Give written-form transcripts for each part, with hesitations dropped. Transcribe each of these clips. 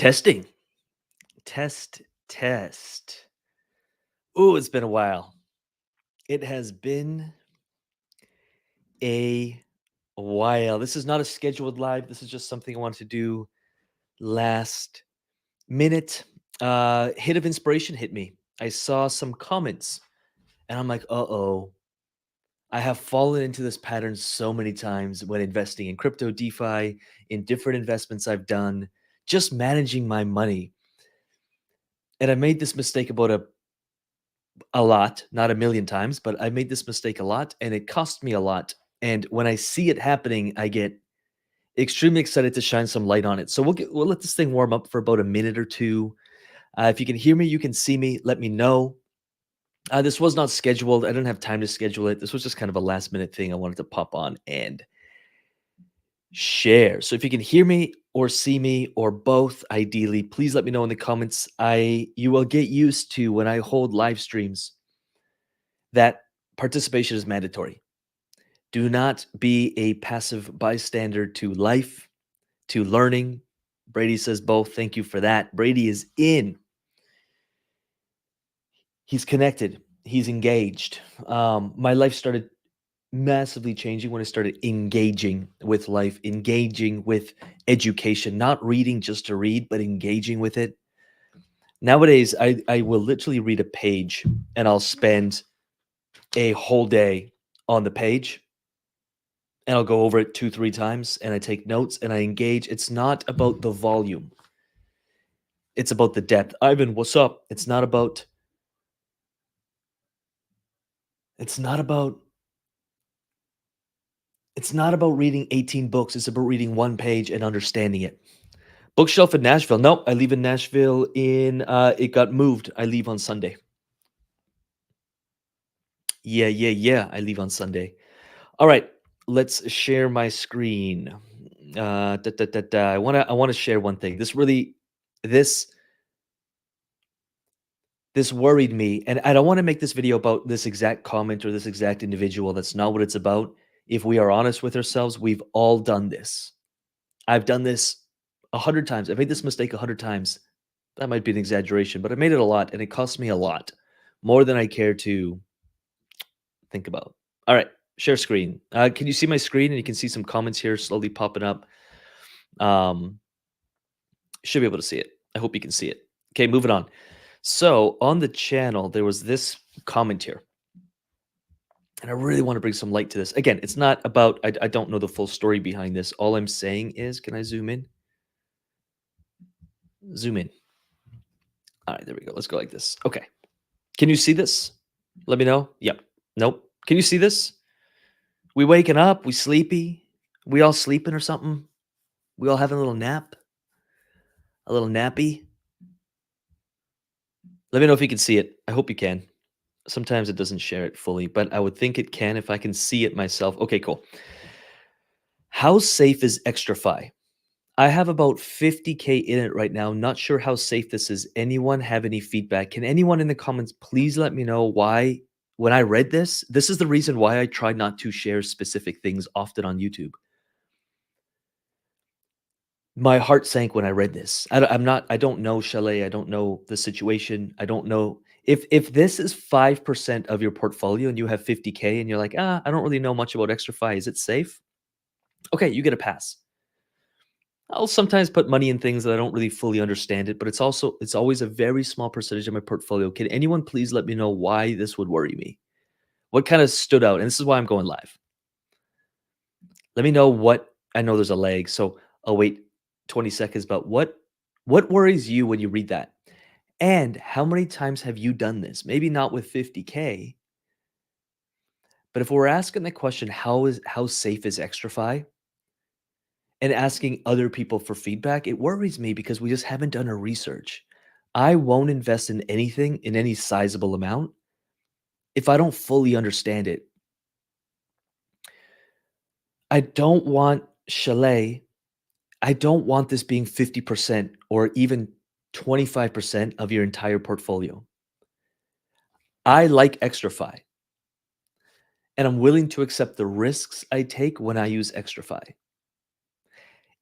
Testing. Test. Ooh, it's been a while. It has been a while. This is not a scheduled live. This is just something I wanted to do last minute. Hit of inspiration hit me. I saw some comments and I'm like, uh-oh. I have fallen into this pattern so many times when investing in crypto, DeFi, in different investments I've done, just managing my money. And I made this mistake about a lot, not a million times, but I made this mistake a lot and it cost me a lot. And when I see it happening, I get extremely excited to shine some light on it. So we'll let this thing warm up for about a minute or two. If you can hear me, you can see me, let me know. This was not scheduled. I didn't have time to schedule it. This was just kind of a last minute thing I wanted to pop on and share. So if you can hear me or see me or both, ideally, please let me know in the comments. You will get used to when I hold live streams that participation is mandatory. Do not be a passive bystander to life, to learning. Brady says both. Thank you for that. Brady is in. He's connected. He's engaged. My life started massively changing when I started engaging with life, engaging with education, not reading just to read, but engaging with it. Nowadays, I will literally read a page and I'll spend a whole day on the page and I'll go over it 2-3 times and I take notes and I engage. It's not about the volume. It's about the depth. Ivan, what's up? It's not about it's not about reading 18 books. It's about reading one page and understanding it. Bookshelf in Nashville. Nope, I leave in Nashville in it got moved. I leave on Sunday. Yeah. I leave on Sunday. All right, let's share my screen. I wanna share one thing. This this worried me, and I don't want to make this video about this exact comment or this exact individual. That's not what it's about. If we are honest with ourselves, we've all done this. I've done this 100 times. I've made this mistake 100 times. That might be an exaggeration, but I made it a lot, and it cost me a lot, more than I care to think about. All right, share screen. Can you see my screen? And you can see some comments here slowly popping up. Should be able to see it. I hope you can see it. Okay, moving on. So on the channel, there was this comment here. And I really want to bring some light to this. Again, it's not about, I don't know the full story behind this. All I'm saying is, can I zoom in? Zoom in. All right, there we go. Let's go like this. Okay. Can you see this? Let me know. Yep. Nope. Can you see this? We waking up, we sleepy, we all sleeping or something. We all having a little nap, a little nappy. Let me know if you can see it. I hope you can. Sometimes it doesn't share it fully, but I would think it can if I can see it myself. Okay, cool. How safe is XtraFi? I have about 50K in it right now. Not sure how safe this is. Anyone have any feedback? Can anyone in the comments please let me know why, when I read this, this is the reason why I try not to share specific things often on YouTube. My heart sank when I read this. I don't know Chalet. I don't know the situation. I don't know if this is 5% of your portfolio and you have 50K and you're like, I don't really know much about XtraFi. Is it safe? Okay, you get a pass. I'll sometimes put money in things that I don't really fully understand it, but it's always a very small percentage of my portfolio. Can anyone please let me know why this would worry me? What kind of stood out? And this is why I'm going live. Let me know what I know there's a lag, so I'll wait 20 seconds, but what worries you when you read that? And how many times have you done this? Maybe not with 50K, but if we're asking the question, how safe is XtraFi? And asking other people for feedback, it worries me because we just haven't done our research. I won't invest in anything in any sizable amount if I don't fully understand it. I don't want Chalet. I don't want this being 50% or even 25% of your entire portfolio. I like XtraFi, and I'm willing to accept the risks I take when I use XtraFi.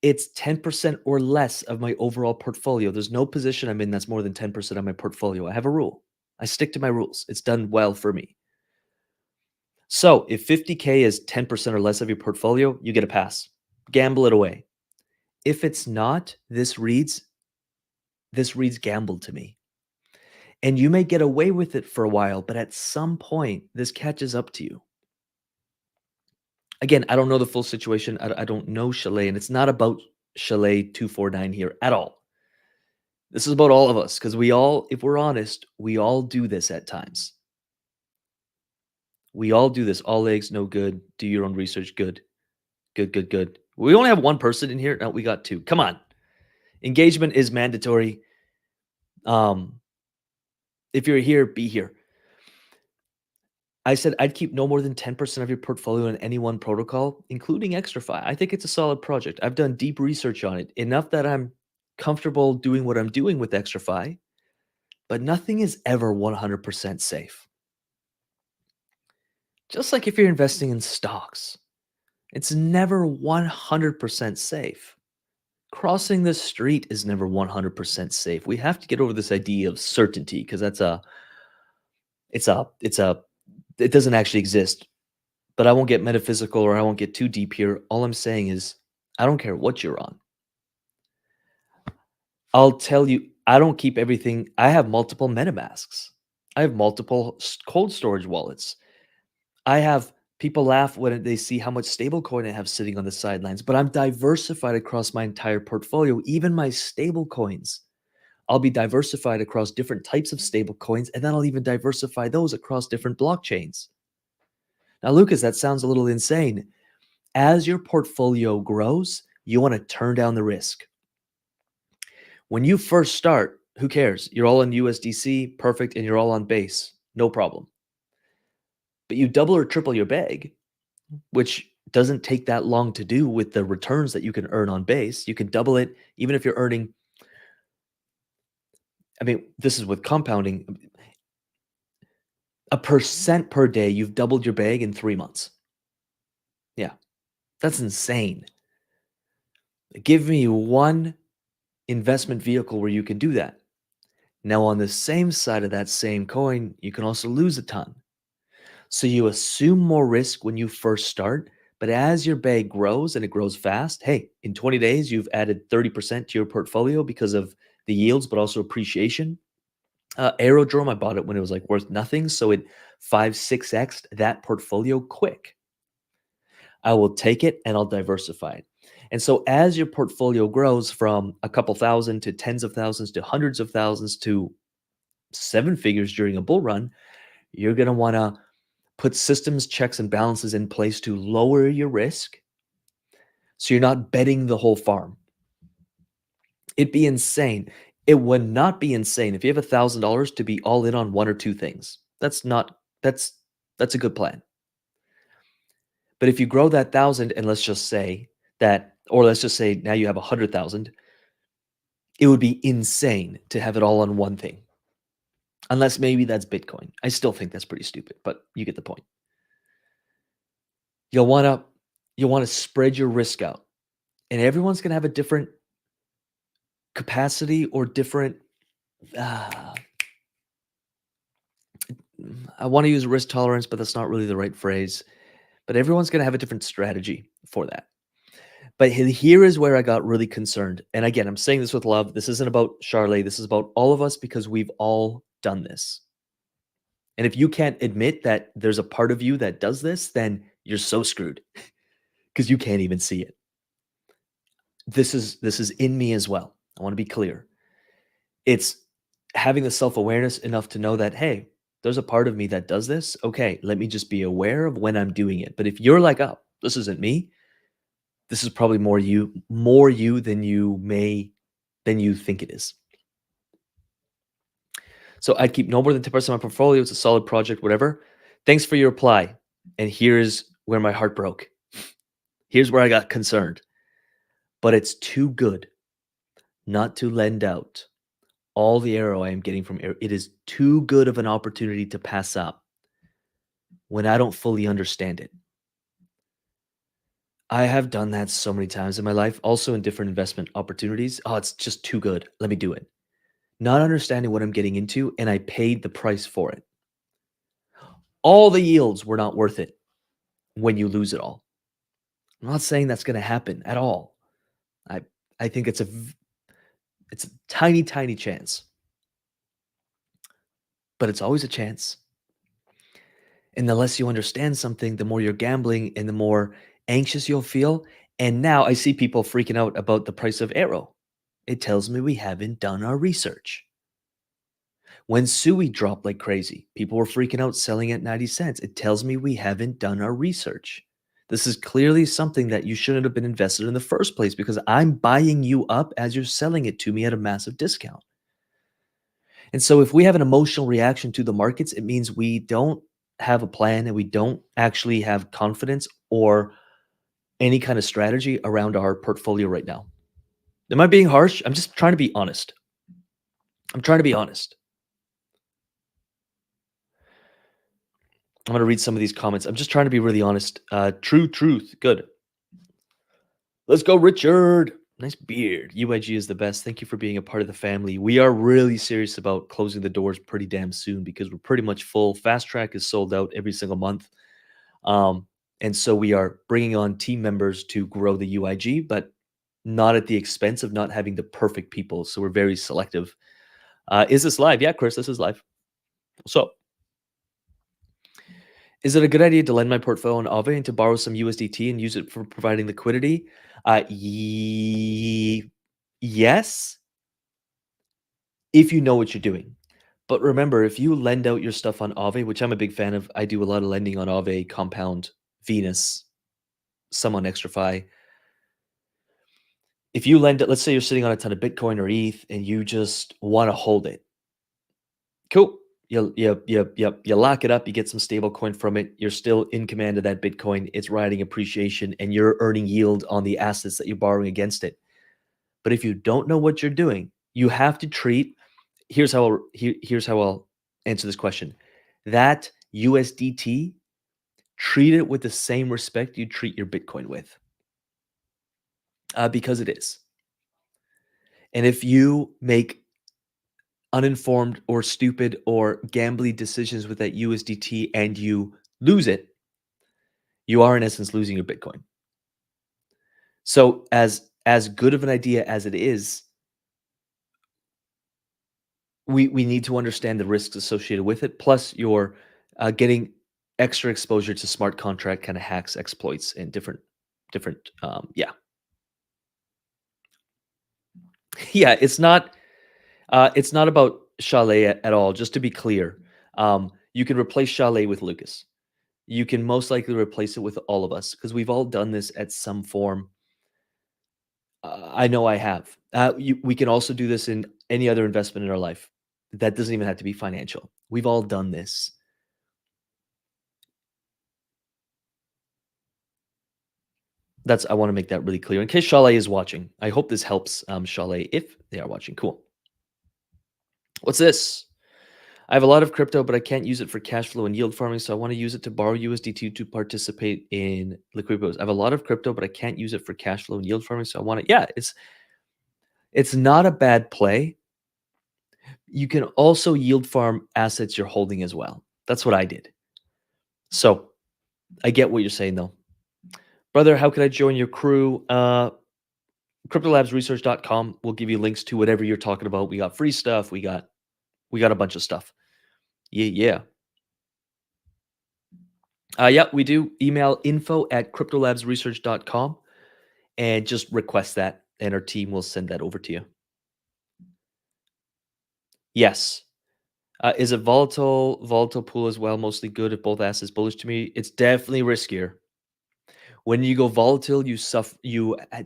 It's 10% or less of my overall portfolio. There's no position I'm in that's more than 10% of my portfolio. I have a rule. I stick to my rules. It's done well for me. So if 50K is 10% or less of your portfolio, you get a pass. Gamble it away. If it's not, this reads gamble to me. And you may get away with it for a while, but at some point, this catches up to you. Again, I don't know the full situation. I don't know Chalet, and it's not about Chalet 249 here at all. This is about all of us because we all, if we're honest, we all do this at times. We all do this. All eggs, no good. Do your own research. Good. Good, good, good. We only have one person in here. No, we got two. Come on. Engagement is mandatory. Um, if you're here, be here. I said I'd keep no more than 10% of your portfolio in any one protocol, including XtraFi. I think it's a solid project. I've done deep research on it, enough that I'm comfortable doing what I'm doing with XtraFi, but nothing is ever 100% safe. Just like if you're investing in stocks, it's never 100% safe. Crossing the street is never 100% safe. We have to get over this idea of certainty because it doesn't actually exist. But I won't get metaphysical or I won't get too deep here. All I'm saying is, I don't care what you're on. I'll tell you, I don't keep everything. I have multiple MetaMasks. I have multiple cold storage wallets. I have people laugh when they see how much stablecoin I have sitting on the sidelines, but I'm diversified across my entire portfolio, even my stablecoins. I'll be diversified across different types of stablecoins, and then I'll even diversify those across different blockchains. Now, Lucas, that sounds a little insane. As your portfolio grows, you want to turn down the risk. When you first start, who cares? You're all in USDC, perfect, and you're all on base, no problem. But you double or triple your bag, which doesn't take that long to do with the returns that you can earn on base. You can double it even if you're earning. I mean, this is with compounding. A percent per day, you've doubled your bag in 3 months. Yeah, that's insane. Give me one investment vehicle where you can do that. Now, on the same side of that same coin, you can also lose a ton. So you assume more risk when you first start, but as your bag grows and it grows fast, hey, in 20 days, you've added 30% to your portfolio because of the yields, but also appreciation. Aerodrome, I bought it when it was like worth nothing. So it 5-6x that portfolio quick. I will take it and I'll diversify it. And so as your portfolio grows from a couple thousand to tens of thousands to hundreds of thousands to seven figures during a bull run, you're going to want to put systems, checks, and balances in place to lower your risk so you're not betting the whole farm. It'd be insane. It would not be insane if you have $1,000 to be all in on one or two things. That's a good plan. But if you grow that thousand and let's just say that, or let's just say now you have 100,000, it would be insane to have it all on one thing. Unless maybe that's Bitcoin. I still think that's pretty stupid, but you get the point. You'll want to spread your risk out. And everyone's going to have a different capacity or different I want to use risk tolerance, but that's not really the right phrase. But everyone's going to have a different strategy for that. But here is where I got really concerned. And again, I'm saying this with love. This isn't about Charlie. This is about all of us because we've all done this. And if you can't admit that there's a part of you that does this, then you're so screwed because you can't even see it. This is in me as well. I want to be clear. It's having the self-awareness enough to know that, hey, there's a part of me that does this. Okay, let me just be aware of when I'm doing it. But if you're like, oh, this isn't me, this is probably more you than you think it is. So I'd keep no more than 10% of my portfolio. It's a solid project, whatever. Thanks for your reply. And here's where my heart broke. Here's where I got concerned. But it's too good not to lend out all the arrow I am getting from air. It is too good of an opportunity to pass up when I don't fully understand it. I have done that so many times in my life, also in different investment opportunities. Oh, it's just too good. Let me do it. Not understanding what I'm getting into, and I paid the price for it. All the yields were not worth it when you lose it all. I'm not saying that's going to happen at all. I I think it's a tiny tiny chance, but it's always a chance. And the less you understand something, the more you're gambling and the more anxious you'll feel. And now I see people freaking out about the price of Arrow. It tells me we haven't done our research. When Sui dropped like crazy, people were freaking out selling at 90 cents. It tells me we haven't done our research. This is clearly something that you shouldn't have been invested in the first place because I'm buying you up as you're selling it to me at a massive discount. And so if we have an emotional reaction to the markets, it means we don't have a plan and we don't actually have confidence or any kind of strategy around our portfolio right now. Am I being harsh? I'm just trying to be honest. I'm trying to be honest. I'm going to read some of these comments. I'm just trying to be really honest. True truth. Good. Let's go, Richard. Nice beard. UIG is the best. Thank you for being a part of the family. We are really serious about closing the doors pretty damn soon because we're pretty much full. Fast Track is sold out every single month. Um, and so we are bringing on team members to grow the UIG, but not at the expense of not having the perfect people. So we're very selective. Is this live? Yeah, Chris, this is live. So, is it a good idea to lend my portfolio in Aave and to borrow some USDT and use it for providing liquidity? Yes, if you know what you're doing. But remember, if you lend out your stuff on Aave, which I'm a big fan of, I do a lot of lending on Aave, Compound, Venus, some on XtraFi. If you lend it, let's say you're sitting on a ton of Bitcoin or ETH and you just want to hold it, cool. You lock it up, you get some stable coin from it. You're still in command of that Bitcoin. It's riding appreciation and you're earning yield on the assets that you're borrowing against it. But if you don't know what you're doing, you have to treat here's how I'll answer this question. That USDT, treat it with the same respect you treat your Bitcoin with, because it is. And if you make uninformed or stupid or gambly decisions with that USDT and you lose it, you are in essence losing your Bitcoin. So as good of an idea as it is, we need to understand the risks associated with it. Plus, you're getting extra exposure to smart contract kind of hacks, exploits, and different. Yeah, yeah. It's not about Chalet at all. Just to be clear, you can replace Chalet with Lucas. You can most likely replace it with all of us because we've all done this at some form. I know I have. We can also do this in any other investment in our life. That doesn't even have to be financial. We've all done this. I want to make that really clear in case Chalet is watching. I hope this helps Chalet if they are watching. Cool. What's this? I have a lot of crypto, but I can't use it for cash flow and yield farming. So I want to use it to borrow USDT to participate in liquid. I have a lot of crypto, but I can't use it for cash flow and yield farming. So I want to, yeah, it's not a bad play. You can also yield farm assets you're holding as well. That's what I did. So I get what you're saying though. Brother, how can I join your crew? CryptoLabsResearch.com will give you links to whatever you're talking about. We got free stuff. We got a bunch of stuff. Yeah, yeah. Yeah, we do. Email info@cryptolabsresearch.com and just request that, and our team will send that over to you. Yes. Is it volatile? Volatile pool as well, mostly good if both assets bullish to me. It's definitely riskier. When you go volatile, you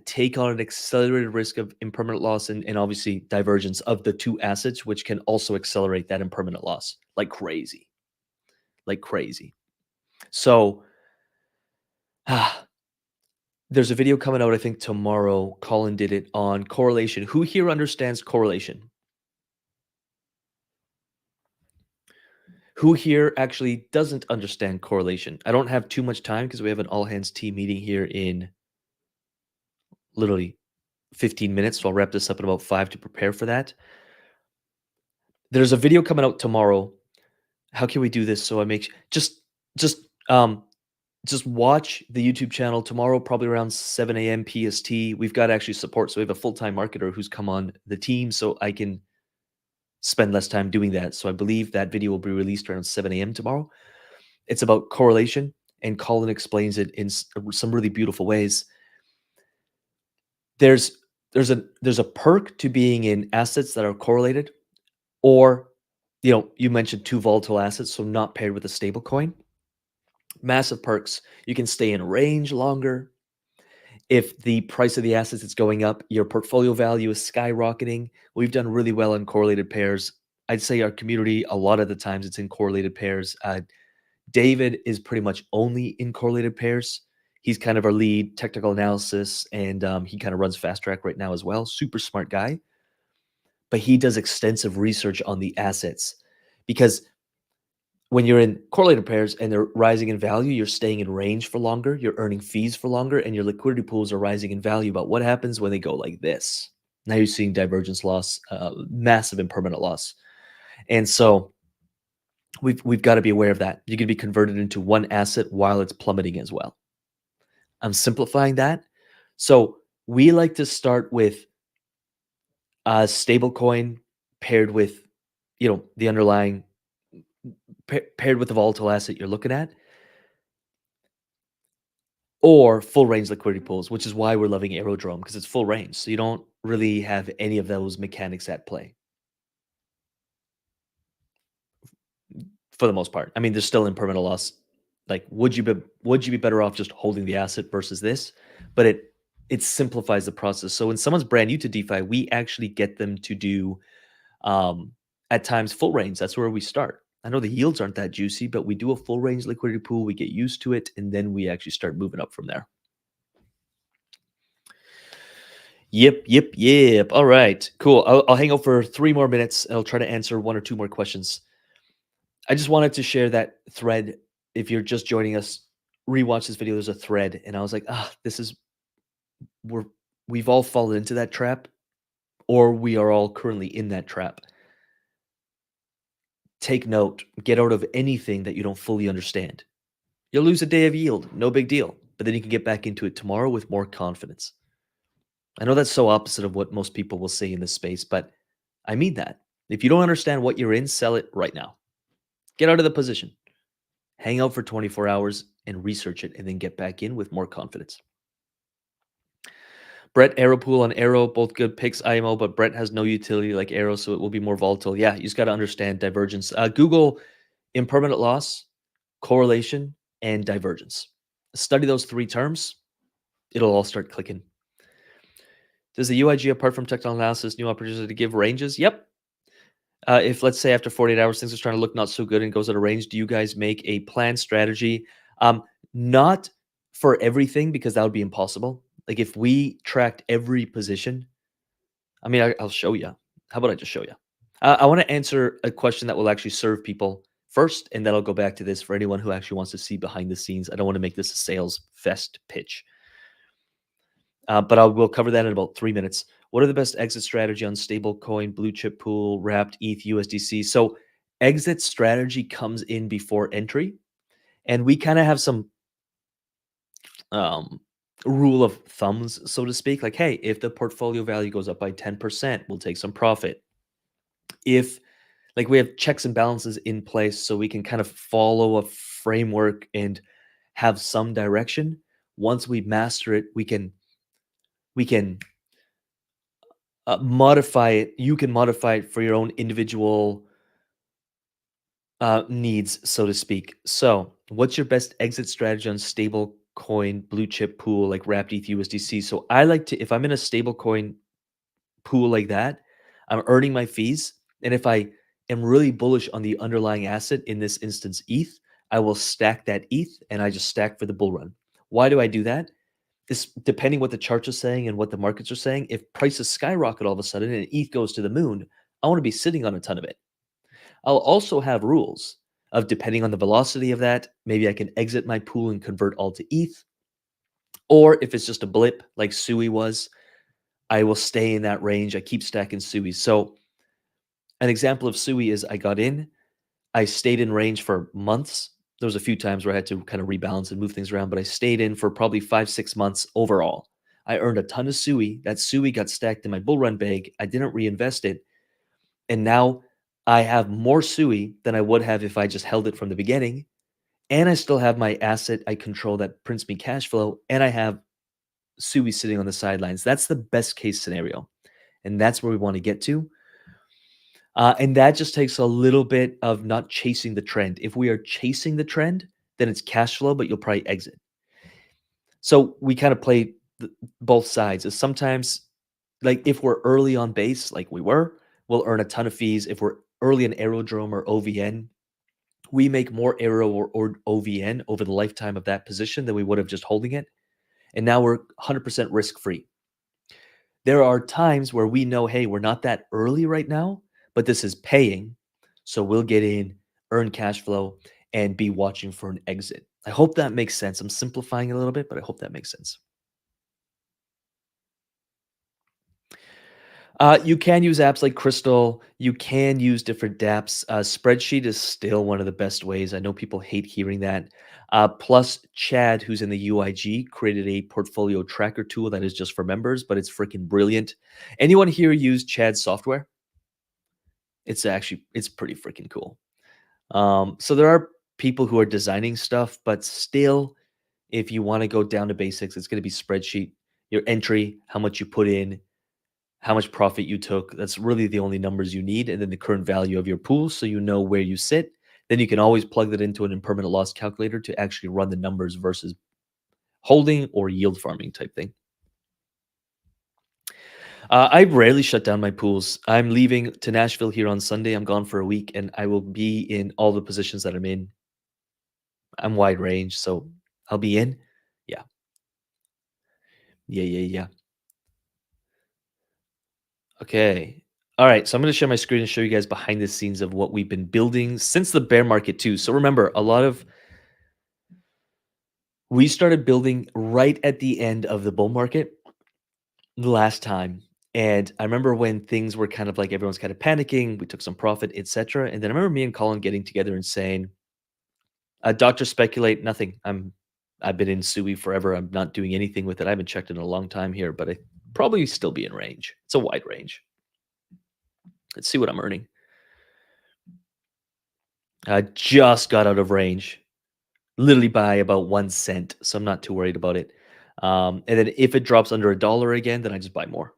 take on an accelerated risk of impermanent loss and obviously divergence of the two assets, which can also accelerate that impermanent loss like crazy, like crazy. So there's a video coming out, I think tomorrow. Colin did it on correlation. Who here understands correlation? Who here actually doesn't understand correlation? I don't have too much time because we have an all hands team meeting here in literally 15 minutes, so I'll wrap this up in about 5 to prepare for that. There's a video coming out tomorrow. How can we do this so I make just, um, just watch the YouTube channel tomorrow, probably around 7 a.m. PST. We've got actually support, so we have a full-time marketer who's come on the team, so I can spend less time doing that. So I believe that video will be released around 7 a.m. tomorrow. It's about correlation, and Colin explains it in some really beautiful ways. There's there's a perk to being in assets that are correlated, or you mentioned two volatile assets, so not paired with a stable coin. Massive perks. You can stay in range longer. If the price of the assets is going up, your portfolio value is skyrocketing. We've done really well in correlated pairs. I'd say our community, a lot of the times, it's in correlated pairs. David is pretty much only in correlated pairs. He's kind of our lead technical analysis, and he kind of runs Fast Track right now as well. Super smart guy, but he does extensive research on the assets, because when you're in correlated pairs and they're rising in value, you're staying in range for longer, you're earning fees for longer, and your liquidity pools are rising in value. But what happens when they go like this? Now you're seeing divergence loss, massive and permanent loss. And so we've got to be aware of that. You can be converted into one asset while it's plummeting as well. I'm simplifying that. So we like to start with a stable coin paired with, the underlying paired with the volatile asset you're looking at, or full range liquidity pools, which is why we're loving Aerodrome, because it's full range. So you don't really have any of those mechanics at play for the most part. I mean, there's still impermanent loss. Like, would you be better off just holding the asset versus this? But it simplifies the process. So when someone's brand new to DeFi, we actually get them to do at times full range. That's where we start. I know the yields aren't that juicy, but we do a full range liquidity pool. We get used to it, and then we actually start moving up from there. Yep, yep, yep. All right, cool. I'll hang out for 3 more minutes. I'll try to answer one or two more questions. I just wanted to share that thread. If you're just joining us, rewatch this video. There's a thread, and I was like, this is we're we've all fallen into that trap, or we are all currently in that trap. Take note. Get out of anything that you don't fully understand. You'll lose a day of yield, no big deal. But then you can get back into it tomorrow with more confidence. I know that's so opposite of what most people will say in this space, but I mean that. If you don't understand what you're in, sell it right now. Get out of the position. Hang out for 24 hours and research it, and then get back in with more confidence. Brett, Aeropool on Aero, both good picks, IMO, but Brett has no utility like Aero, so it will be more volatile. Yeah, you just got to understand divergence. Google impermanent loss, correlation, and divergence. Study those three terms. It'll all start clicking. Does the UIG, apart from technical analysis, new opportunity to give ranges? Yep. If, let's say, after 48 hours, things are starting to look not so good and goes out of range, do you guys make a planned strategy? Not for everything, because that would be impossible. Like, if we tracked every position, I mean, I'll show you. How about I just show you? I want to answer a question that will actually serve people first, and then I'll go back to this for anyone who actually wants to see behind the scenes. I don't want to make this a sales fest pitch. But we'll cover that in about 3 minutes. What are the best exit strategy on stablecoin, blue chip pool, wrapped ETH, USDC? So exit strategy comes in before entry, and we kind of have some um, rule of thumbs, so to speak. Like, hey, if the portfolio value goes up by 10%, we'll take some profit. If like we have checks and balances in place, so we can kind of follow a framework and have some direction. Once we master it, we can modify it. You can modify it for your own individual needs, so to speak. So, what's your best exit strategy on stable coin blue chip pool like wrapped ETH USDC? So, I like to, if I'm in a stable coin pool like that, I'm earning my fees, and if I am really bullish on the underlying asset, in this instance ETH, I will stack that ETH, and I just stack for the bull run. Why do I do that? This, depending what the charts are saying and what the markets are saying, if prices skyrocket all of a sudden and ETH goes to the moon, I want to be sitting on a ton of it. I'll also have rules of, depending on the velocity of that, maybe I can exit my pool and convert all to ETH. Or if it's just a blip like Sui was, I will stay in that range. I keep stacking Sui. So an example of Sui is I got in, I stayed in range for months. There was a few times where I had to kind of rebalance and move things around, but I stayed in for probably 5, 6 months overall. I earned a ton of Sui. That Sui got stacked in my bull run bag. I didn't reinvest it. And now I have more Sui than I would have if I just held it from the beginning. And I still have my asset I control that prints me cash flow. And I have Sui sitting on the sidelines. That's the best case scenario. And that's where we want to get to. And that just takes a little bit of not chasing the trend. If we are chasing the trend, then it's cash flow, but you'll probably exit. So we kind of play both sides. Is sometimes, like if we're early on base, like we were, we'll earn a ton of fees. If we're early in Aerodrome or OVN, we make more Aero or OVN over the lifetime of that position than we would have just holding it. And now we're 100% risk free. There are times where we know, hey, we're not that early right now, but this is paying. So we'll get in, earn cash flow, and be watching for an exit. I hope that makes sense. I'm simplifying a little bit, but I hope that makes sense. You can use apps like Crystal. You can use different dApps. Spreadsheet is still one of the best ways. I know people hate hearing that. Plus, Chad, who's in the UIG, created a portfolio tracker tool that is just for members, but it's freaking brilliant. Anyone here use Chad's software? It's pretty freaking cool. So there are people who are designing stuff, but still, if you want to go down to basics, it's going to be spreadsheet, your entry, how much you put in, how much profit you took. That's really the only numbers you need, and then the current value of your pool, so you know where you sit. Then you can always plug that into an impermanent loss calculator to actually run the numbers versus holding or yield farming type thing. I rarely shut down my pools. I'm leaving to Nashville here on Sunday. I'm gone for a week, and I will be in all the positions that I'm in. I'm wide range, so I'll be in. Yeah. Yeah, yeah, yeah. Okay. All right. So I'm going to share my screen and show you guys behind the scenes of what we've been building since the bear market too. So remember, a lot of we started building right at the end of the bull market the last time. And I remember when things were kind of like everyone's kind of panicking, we took some profit, etc. And then I remember me and Colin getting together and saying, "Doctor speculate nothing. I've been in Sui forever. I'm not doing anything with it. I haven't checked in a long time here, but I probably still be in range. It's a wide range. Let's see what I'm earning. I just got out of range, literally by about 1 cent, so I'm not too worried about it. And then if it drops under $1 again, then I just buy more.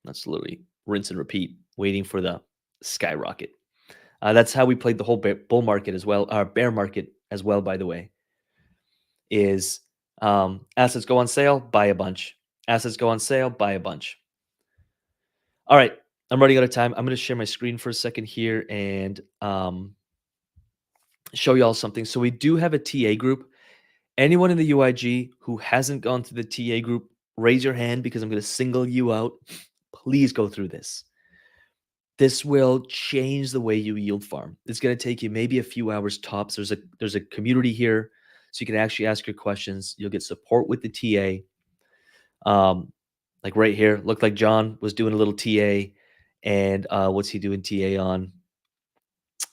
That's literally rinse and repeat, waiting for the skyrocket. That's how we played the whole bull market as well. Our bear market as well, by the way, is assets go on sale, buy a bunch. Assets go on sale, buy a bunch. All right, I'm running out of time. I'm going to share my screen for a second here and show you all something. So we do have a TA group. Anyone in the UIG who hasn't gone through the TA group, raise your hand because I'm going to single you out. Please go through this. This will change the way you yield farm. It's going to take you maybe a few hours tops. There's a community here, so you can actually ask your questions. You'll get support with the TA. Like right here, looked like John was doing a little TA, and what's he doing TA on?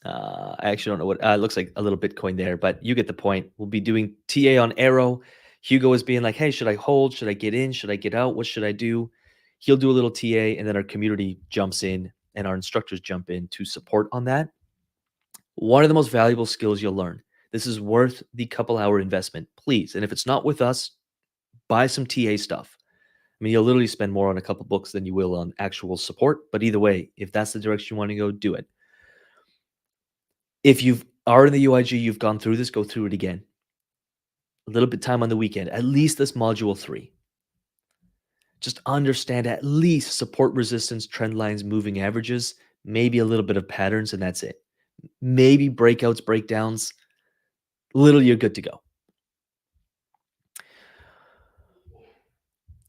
I actually don't know what it looks like a little Bitcoin there, but you get the point. We'll be doing TA on Arrow. Hugo is being like, hey, should I hold? Should I get in? Should I get out? What should I do? He'll do a little TA, and then our community jumps in and our instructors jump in to support on that. One of the most valuable skills you'll learn. This is worth the couple hour investment, please. And if it's not with us, buy some TA stuff. I mean, you'll literally spend more on a couple books than you will on actual support. But either way, if that's the direction you want to go, do it. If you are in the UIG, you've gone through this, go through it again. A little bit time on the weekend, at least this module 3. Just understand at least support resistance, trend lines, moving averages, maybe a little bit of patterns, and that's it. Maybe breakouts, breakdowns, literally you're good to go.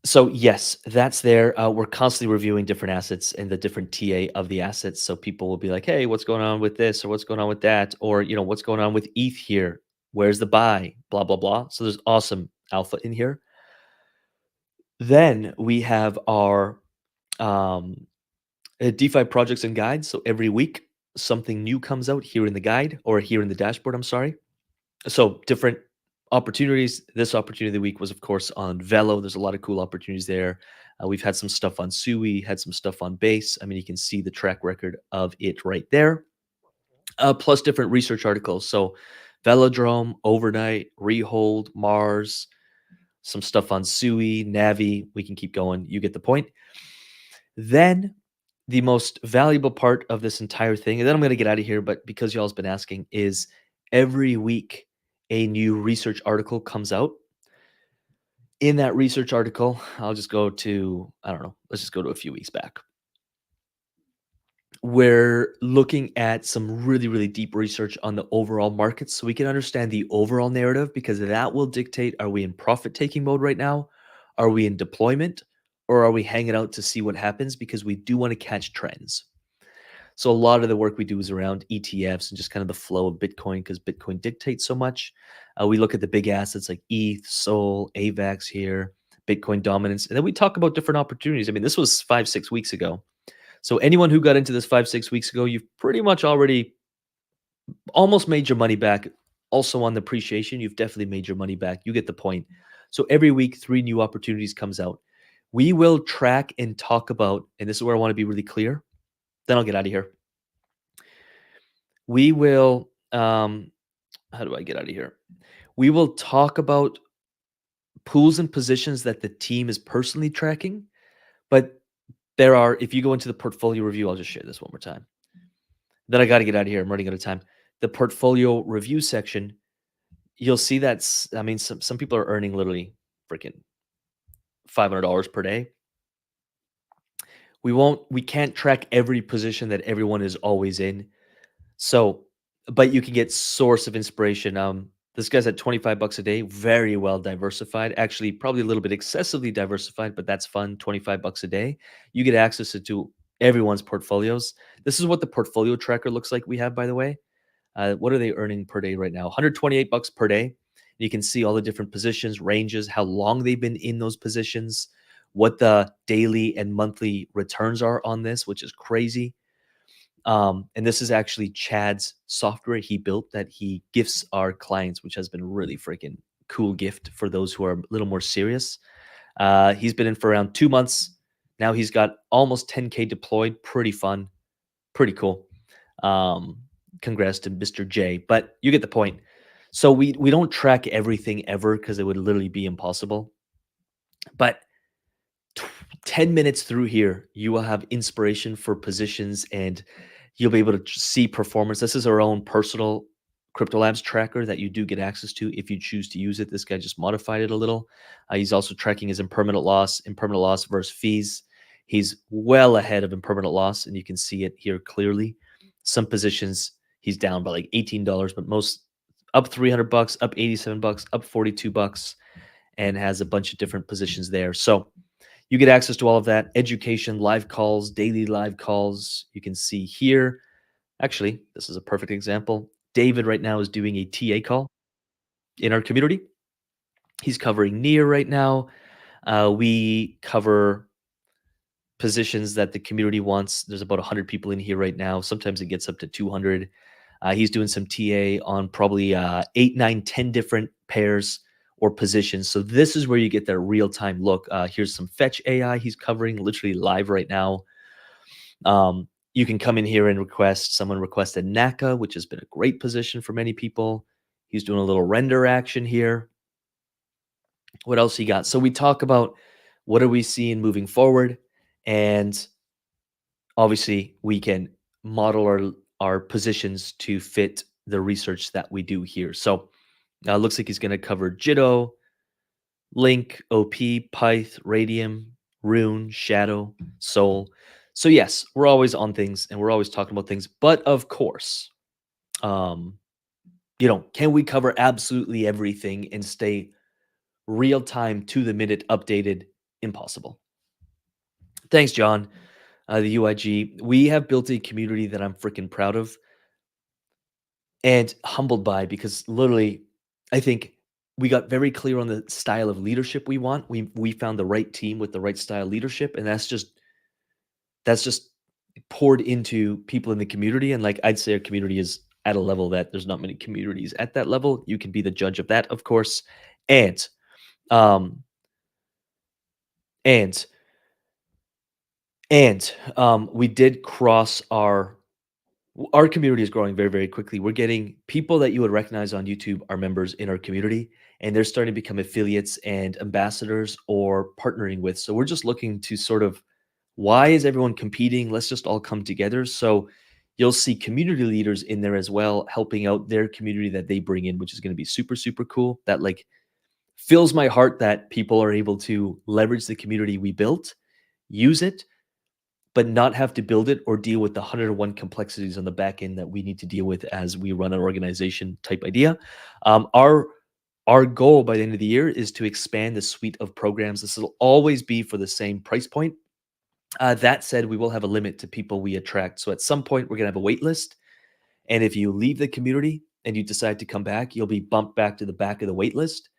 So yes, that's there. We're constantly reviewing different assets and the different TA of the assets. So people will be like, "Hey, what's going on with this, or what's going on with that, or what's going on with ETH here? Where's the buy? Blah blah blah." So there's awesome alpha in here. Then we have our um, DeFi projects and guides. So every week, something new comes out here in the guide or here in the dashboard. I'm sorry. So different opportunities. This opportunity of the week was, of course, on Velo. There's a lot of cool opportunities there. We've had some stuff on Sui, had some stuff on Base. I mean, you can see the track record of it right there. Plus different research articles. So Velodrome, Overnight, Rehold, Mars, some stuff on Sui, Navi. We can keep going. You get the point. Then the most valuable part of this entire thing, and then I'm going to get out of here, but because y'all's been asking, is every week a new research article comes out. In that research article, I'll just go to, I don't know, let's just go to a few weeks back. We're looking at some really, really deep research on the overall market so we can understand the overall narrative because that will dictate, are we in profit taking mode right now? Are we in deployment? Or are we hanging out to see what happens? Because we do want to catch trends. So a lot of the work we do is around ETFs and just kind of the flow of Bitcoin because Bitcoin dictates so much. We look at the big assets like ETH, Sol, AVAX here, Bitcoin dominance, and then we talk about different opportunities. I mean, this was 5, 6 weeks ago. So anyone who got into this 5, 6 weeks ago, you've pretty much already almost made your money back. Also on the appreciation, you've definitely made your money back. You get the point. So every week, 3 new opportunities comes out. We will track and talk about, and this is where I want to be really clear. Then I'll get out of here. We will, how do I get out of here? We will talk about pools and positions that the team is personally tracking, but there are, if you go into the portfolio review, I'll just share this one more time. Then I got to get out of here. I'm running out of time. The portfolio review section, you'll see that's, I mean, some people are earning literally freaking $500 per day. We can't track every position that everyone is always in. So, but you can get source of inspiration. This guy's at 25 bucks a day, very well diversified. Actually, probably a little bit excessively diversified, but that's fun. 25 bucks a day. You get access to everyone's portfolios. This is what the portfolio tracker looks like we have, by the way. What are they earning per day right now? 128 bucks per day. You can see all the different positions, ranges, how long they've been in those positions, what the daily and monthly returns are on this, which is crazy. And this is actually Chad's software he built that he gifts our clients, which has been really freaking cool gift for those who are a little more serious. He's been in for around 2 months. Now he's got almost 10K deployed. Pretty fun. Pretty cool. Um, Congrats to Mr. J. But you get the point. So we don't track everything ever because it would literally be impossible. But 10 minutes through here, you will have inspiration for positions and you'll be able to see performance. This is our own personal CryptoLabs tracker that you do get access to if you choose to use it. This guy just modified it a little. He's also tracking his impermanent loss versus fees. He's well ahead of impermanent loss, and you can see it here clearly. Some positions he's down by like $18, but most up 300 bucks, up 87 bucks, up 42 bucks, and has a bunch of different positions there. So you get access to all of that education, live calls, daily live calls. You can see here. Actually, this is a perfect example. David right now is doing a TA call in our community. He's covering near right now. We cover positions that the community wants. There's about 100 people in here right now. Sometimes it gets up to 200. He's doing some TA on probably 8, 9, 10 different pairs or positions. So this is where you get that real time look. Here's some fetch AI he's covering literally live right now. You can come in here and request. Someone requested NACA, which has been a great position for many people. He's doing a little render action here. What else he got? So we talk about what are we seeing moving forward, and obviously we can model our positions to fit the research that we do here. So looks like he's going to cover Jitto, Link, OP, Pyth, Radium, Rune, Shadow, Soul. So yes, we're always on things and we're always talking about things. But of course, um, can we cover absolutely everything and stay real time to the minute updated? Impossible. Thanks, John. The UIG. We have built a community that I'm freaking proud of and humbled by because literally, I think we got very clear on the style of leadership we want. We found the right team with the right style leadership, and that's just poured into people in the community. And like I'd say, our community is at a level that there's not many communities at that level. You can be the judge of that, of course. And um, and we did cross our community is growing very, very quickly. We're getting people that you would recognize on YouTube are members in our community, and they're starting to become affiliates and ambassadors or partnering with. So we're just looking to sort of, why is everyone competing? Let's just all come together. So you'll see community leaders in there as well, helping out their community that they bring in, which is going to be super, super cool. That like fills my heart that people are able to leverage the community we built, use it, but not have to build it or deal with the 101 complexities on the back end that we need to deal with as we run an organization type idea. Our goal by the end of the year is to expand the suite of programs. This will always be for the same price point. That said, we will have a limit to people we attract. So at some point, we're going to have a wait list. And if you leave the community and you decide to come back, you'll be bumped back to the back of the wait list.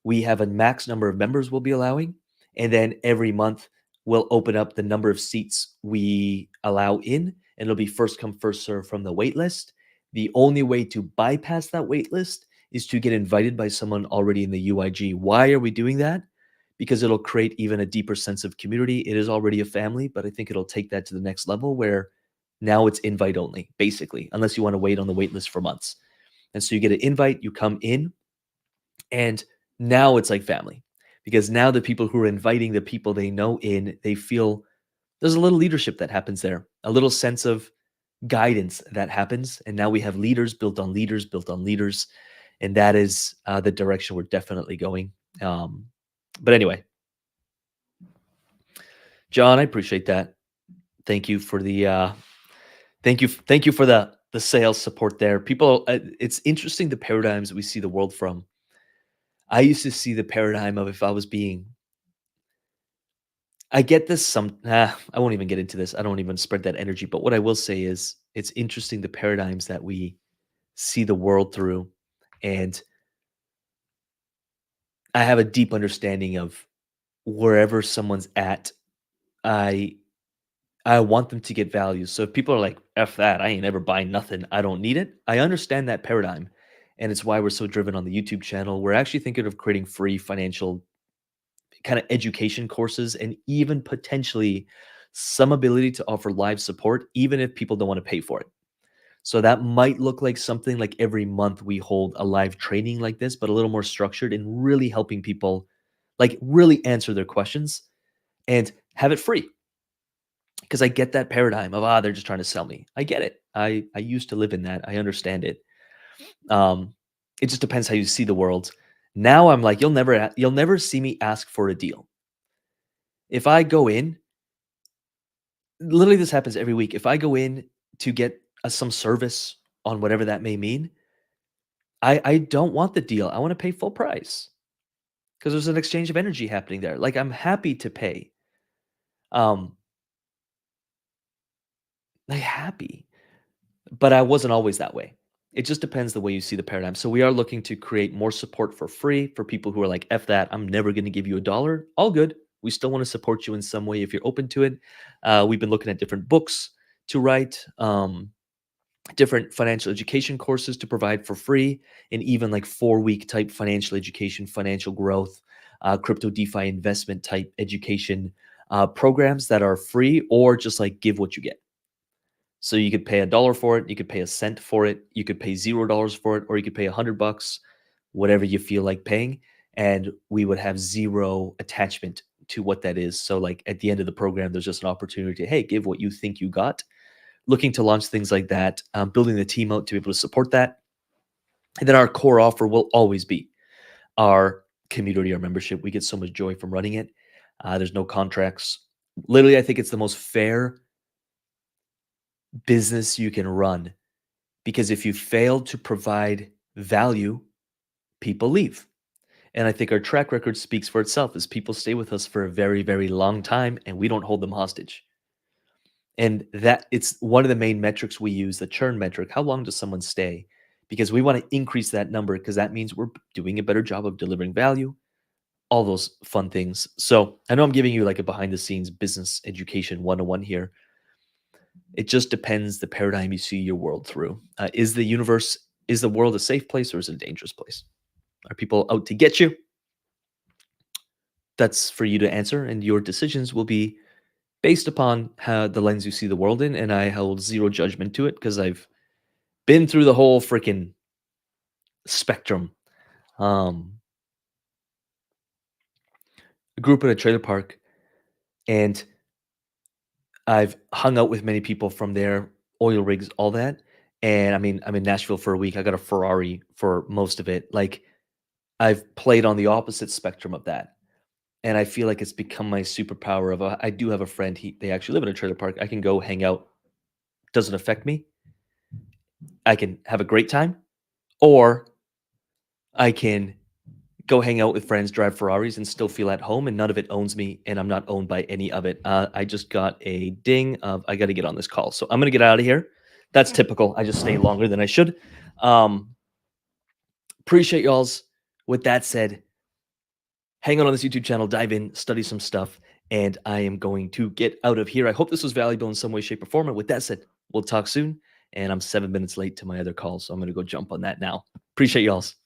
We have a max number of members we'll be allowing, and then every month we'll open up the number of seats we allow in, and it'll be first come first serve from the wait list. The only way to bypass that wait list is to get invited by someone already in the UIG. Why are we doing that? Because it'll create even a deeper sense of community. It is already a family, but I think it'll take that to the next level where now it's invite only, basically, unless you want to wait on the wait list for months. And so you get an invite, you come in, and now it's like family, because now the people who are inviting the people they know in, they feel there's a little leadership that happens there, a little sense of guidance that happens. And now we have leaders built on leaders, built on leaders. And that is the direction we're definitely going. But anyway, John, I appreciate that. Thank you for the thank you for the sales support there. People, it's interesting the paradigms we see the world from. I used to see the paradigm of, if I was being, I get this I won't even get into this. I don't even spread that energy. But what I will say is it's interesting the paradigms that we see the world through. And I have a deep understanding of wherever someone's at, I I want them to get value. So if people are like, F that, I ain't ever buying nothing, I don't need it. I understand that paradigm. And it's why we're so driven on the YouTube channel. We're actually thinking of creating free financial kind of education courses, and even potentially some ability to offer live support, even if people don't want to pay for it. So that might look like something like every month we hold a live training like this, but a little more structured and really helping people like really answer their questions and have it free. Because I get that paradigm of, they're just trying to sell me. I get it. I used to live in that. I understand it. Um, it just depends how you see the world. Now I'm like, you'll never see me ask for a deal. If I go in, literally this happens every week. If I go in to get some service on whatever that may mean, I don't want the deal. I want to pay full price because there's an exchange of energy happening there. Like, I'm happy to pay. Um, like, happy, but I wasn't always that way. It just depends the way you see the paradigm. So we are looking to create more support for free for people who are like, F that, I'm never going to give you a dollar. All good. We still want to support you in some way if you're open to it. We've been looking at different books to write. Different financial education courses to provide for free, and even like 4-week type financial education, financial growth, crypto DeFi investment type education programs that are free, or just like give what you get. So you could pay $1 for it, you could pay a cent for it, you could pay $0 for it, or you could pay $100, whatever you feel like paying, and we would have zero attachment to what that is. So like at the end of the program, there's just an opportunity to, hey, give what you think you got. Looking to launch things like that, building the team out to be able to support that. And then our core offer will always be our community, our membership. We get so much joy from running it. There's no contracts. Literally, I think it's the most fair business you can run, because if you fail to provide value, people leave. And I think our track record speaks for itself, as people stay with us for a very, very long time and we don't hold them hostage. And that it's one of the main metrics we use, the churn metric. How long does someone stay? because we want to increase that number because that means we're doing a better job of delivering value, all those fun things. So I know I'm giving you like a behind the scenes business education 101 here. It just depends the paradigm you see your world through. Is the world a safe place or is it a dangerous place? Are people out to get you? That's for you to answer, and your decisions will be based upon how the lens you see the world in. And I hold zero judgment to it because I've been through the whole freaking spectrum. Um, I grew up in a trailer park, and I've hung out with many people from there, oil rigs, all that. And I mean, I'm in Nashville for a week. I got a Ferrari for most of it. Like, I've played on the opposite spectrum of that. And I feel like it's become my superpower of I do have a friend, they actually live in a trailer park. I can go hang out, doesn't affect me. I can have a great time, or I can go hang out with friends, drive Ferraris, and still feel at home, and none of it owns me, and I'm not owned by any of it. I just got a ding of I got to get on this call, so I'm gonna get out of here. That's typical. I just stay longer than I should. Um, Appreciate y'all's. With that said, hang on this YouTube channel, dive in, study some stuff, and I am going to get out of here. I hope this was valuable in some way, shape, or form. And with that said, we'll talk soon. And I'm 7 minutes late to my other call, so I'm going to go jump on that now. Appreciate y'all's.